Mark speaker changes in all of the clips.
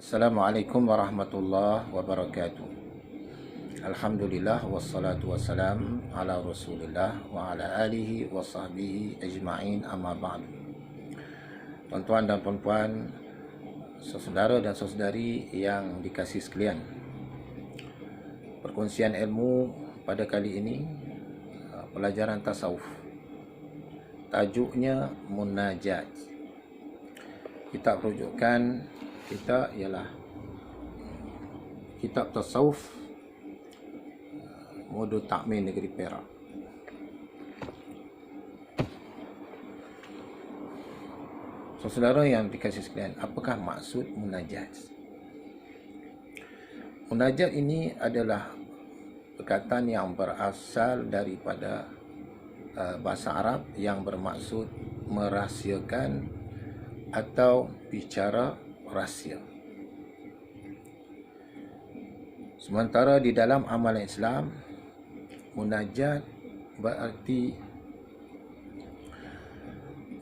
Speaker 1: Assalamualaikum warahmatullahi wabarakatuh. Alhamdulillah wassalatu wassalam ala Rasulillah wa ala alihi wa sahbihi ajma'in, amma ba'du. Tuan-tuan dan puan-puan, saudara dan saudari yang dikasihi sekalian, perkongsian ilmu pada kali ini pelajaran tasawuf. Tajuknya Munajat. Kitab rujukan kita ialah Kitab Tasawuf Modul Takmin Negeri Perak. Saudara yang dikasihi sekalian, apakah maksud munajat? Munajat ini adalah perkataan yang berasal daripada bahasa Arab yang bermaksud merahsiakan atau bicara rahsia. Sementara di dalam amalan Islam, munajat berarti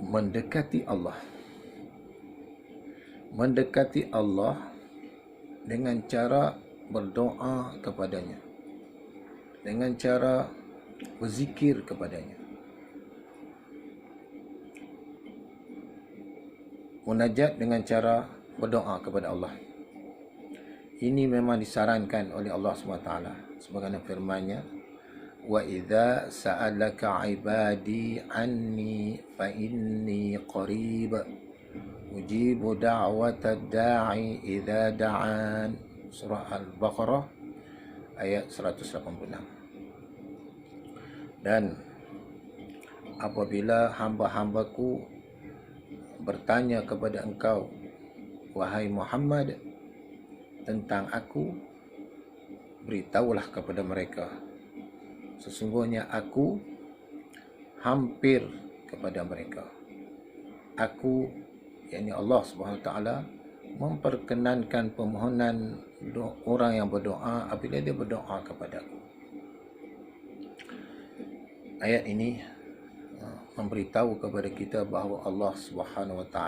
Speaker 1: mendekati Allah. Mendekati Allah dengan cara berdoa kepadanya, dengan cara berzikir kepadanya. Munajat dengan cara berdoa kepada Allah. Ini memang disarankan oleh Allah SWT sebagaimana firman-Nya, wa idza sa'alaka 'ibadi anni fa inni qarib ujibu da'watad da'i idza da'an. Surah Al-Baqarah ayat 186. Dan apabila hamba-hambaku bertanya kepada engkau, wahai Muhammad, tentang aku, beritahulah kepada mereka, sesungguhnya aku hampir kepada mereka. Aku, yakni Allah SWT, memperkenankan permohonan orang yang berdoa apabila dia berdoa kepada aku. Ayat ini memberitahu kepada kita bahawa Allah SWT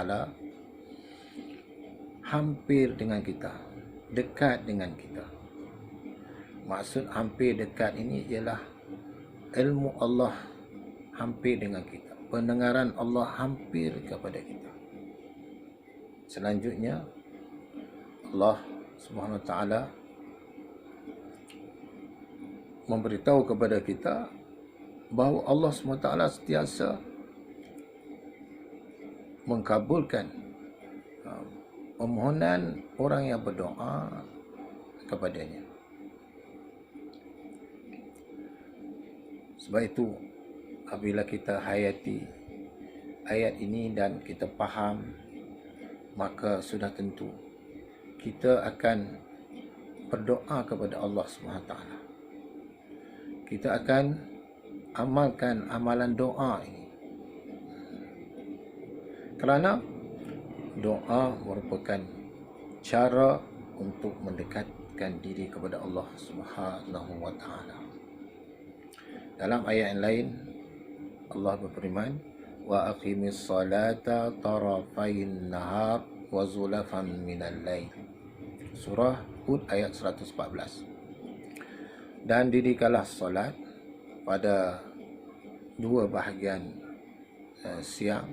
Speaker 1: hampir dengan kita, dekat dengan kita. Maksud hampir dekat ini ialah ilmu Allah hampir dengan kita, pendengaran Allah hampir kepada kita. Selanjutnya, Allah SWT memberitahu kepada kita bahawa Allah SWT sentiasa mengkabulkan permohonan orang yang berdoa kepadanya. Sebab itu, apabila kita hayati ayat ini dan kita faham, maka sudah tentu kita akan berdoa kepada Allah SWT. Kita akan amalkan amalan doa ini, kerana doa merupakan cara untuk mendekatkan diri kepada Allah Subhanahu wa taala. Dalam ayat yang lain, Allah berfirman, wa aqimis salata tarafayn nahar wa zulafan minal lail. Surah Hud ayat 114. Dan didirikanlah solat pada dua bahagian siang,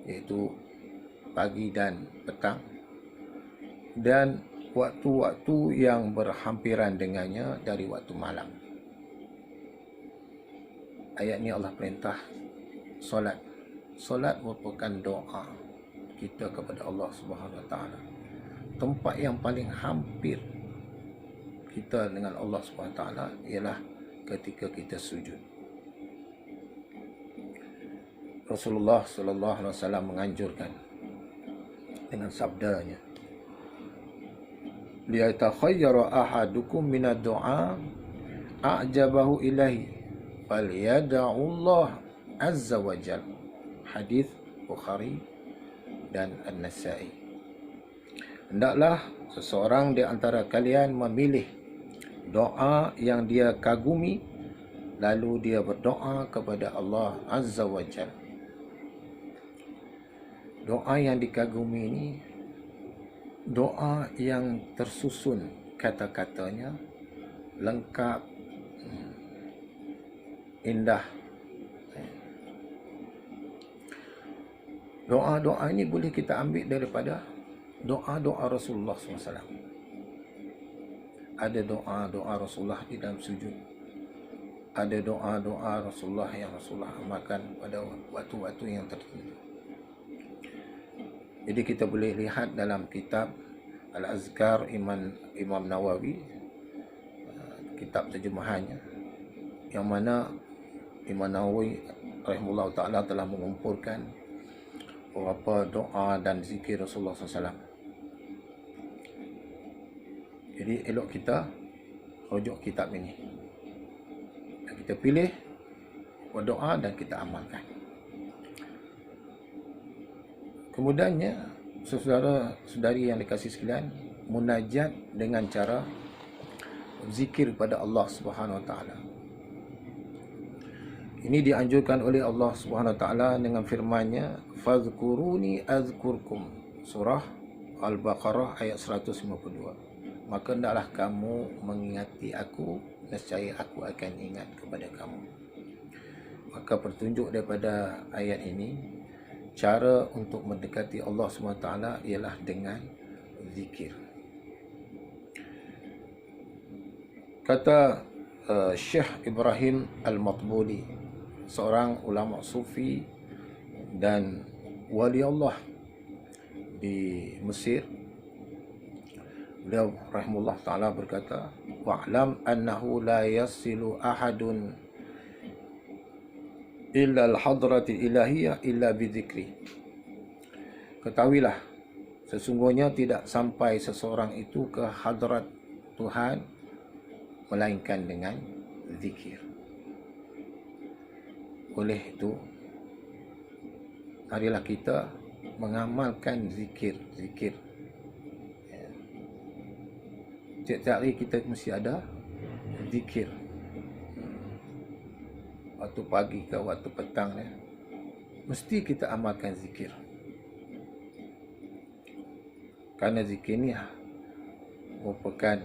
Speaker 1: iaitu pagi dan petang, dan waktu-waktu yang berhampiran dengannya dari waktu malam. Ayat ini Allah perintah solat. Solat merupakan doa kita kepada Allah Subhanahu Wa Taala. Tempat yang paling hampir kita dengan Allah Subhanahu Wa Taala ialah ketika kita sujud. Rasulullah sallallahu alaihi wasallam menganjurkan dengan sabdanya, liyatakhayyaru ahadukum minad du'a a'jabahu ilahi falyad'u Allah azza wa jalla. Hadis Bukhari dan An-Nasa'i. Hendaklah seseorang di antara kalian memilih doa yang dia kagumi, lalu dia berdoa kepada Allah Azza wa Jalla. Doa yang dikagumi ini doa yang tersusun kata-katanya lengkap, indah. Doa-doa ini boleh kita ambil daripada doa-doa Rasulullah SAW. Ada doa-doa Rasulullah di dalam sujud. Ada doa-doa Rasulullah yang Rasulullah amalkan pada waktu-waktu yang tertentu. Jadi kita boleh lihat dalam kitab Al-Azkar Imam Nawawi, kitab terjemahannya, yang mana Imam Nawawi rahimahullah ta'ala telah mengumpulkan beberapa doa dan zikir Rasulullah SAW. Jadi elok kita rujuk kitab ini, dan kita pilih berdoa dan kita amalkan. Kemudiannya, saudara-saudari yang dikasihi sekalian, munajat dengan cara zikir pada Allah Subhanahu Wa Taala. Ini dianjurkan oleh Allah Subhanahu Wa Taala dengan firman-Nya, "Fadhkuruni azkurkum." Surah Al-Baqarah ayat 152. Maka hendaklah kamu mengingati aku, nescaya aku akan ingat kepada kamu. Maka petunjuk daripada ayat ini, cara untuk mendekati Allah SWT ialah dengan zikir. Kata Syekh Ibrahim Al-Matbuli, seorang ulama sufi dan wali Allah di Mesir, beliau rahimahullah ta'ala berkata, "Wa'lam annahu la yasilu ahadun illa al-hadrati ilahiyah illa bidzikri." Ketahuilah, sesungguhnya tidak sampai seseorang itu ke hadrat Tuhan melainkan dengan zikir. Oleh itu, marilah kita mengamalkan zikir. Setiap hari kita mesti ada zikir. Waktu pagi ke waktu petang, mesti kita amalkan zikir. Kerana zikir ni merupakan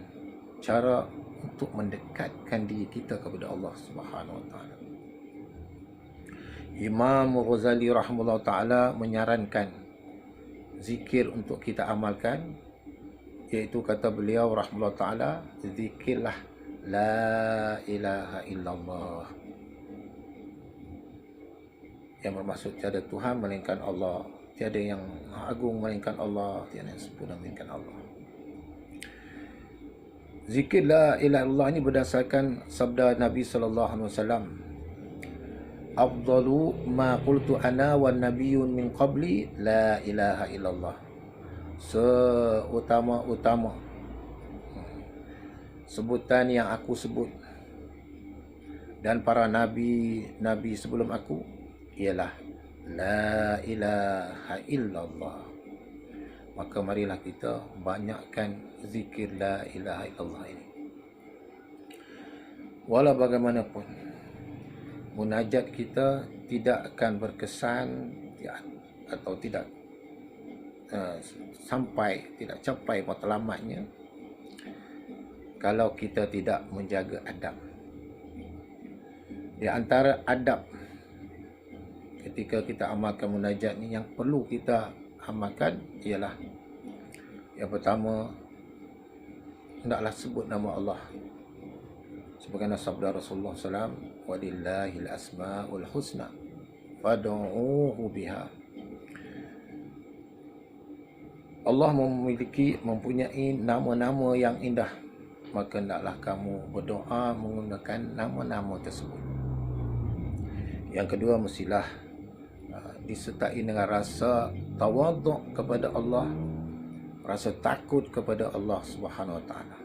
Speaker 1: cara untuk mendekatkan diri kita kepada Allah Subhanahu Wa Taala. Imam Ghazali rahimahullah taala menyarankan zikir untuk kita amalkan, iaitu kata beliau rahimahullah taala, zikirlah la ilaha illallah, yang bermaksud tiada Tuhan melainkan Allah, tiada yang agung melainkan Allah, tiada yang sempurna melainkan Allah. Zikir la ilaha illallah ini berdasarkan sabda Nabi sallallahu alaihi wasallam, "Afdalu ma qultu ana wan nabiyyun min qabli la ilaha illallah." Seutama-utama sebutan yang aku sebut dan para nabi sebelum aku ialah la ilaha illallah. Maka marilah kita banyakkan zikir la ilaha illallah ini. Walau bagaimanapun, munajat kita tidak akan berkesan atau tidak tidak capai matlamatnya kalau kita tidak menjaga adab. Di antara adab ketika kita amalkan munajat ni yang perlu kita amalkan ialah, yang pertama, hendaklah sebut nama Allah sebagaimana sabda Rasulullah SAW, "Walillahil asmaul husna fad'uuhu biha." Allah mempunyai nama-nama yang indah, maka hendaklah kamu berdoa menggunakan nama-nama tersebut. Yang kedua, mestilah disertai dengan rasa tawaduk kepada Allah, rasa takut kepada Allah Subhanahu Wa Taala.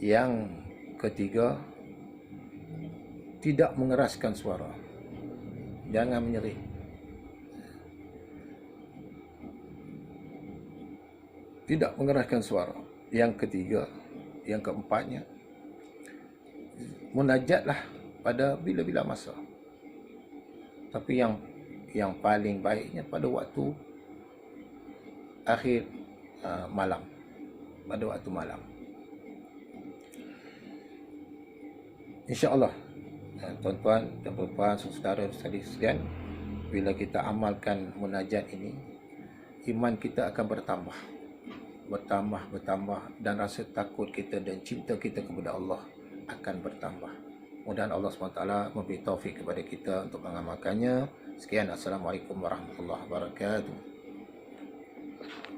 Speaker 1: Yang ketiga, tidak mengeraskan suara, jangan menyerit. Tidak mengeraskan suara. Yang ketiga, yang keempatnya, munajatlah pada bila-bila masa. Tapi yang paling baiknya pada waktu akhir malam, pada waktu malam. InsyaAllah, tuan-tuan dan puan-puan, saudara sekalian, bila kita amalkan munajat ini, iman kita akan bertambah, dan rasa takut kita dan cinta kita kepada Allah akan bertambah. Mudah-mudahan Allah SWT memberi taufik kepada kita untuk mengamalkannya. Sekian, Assalamualaikum warahmatullahi wabarakatuh.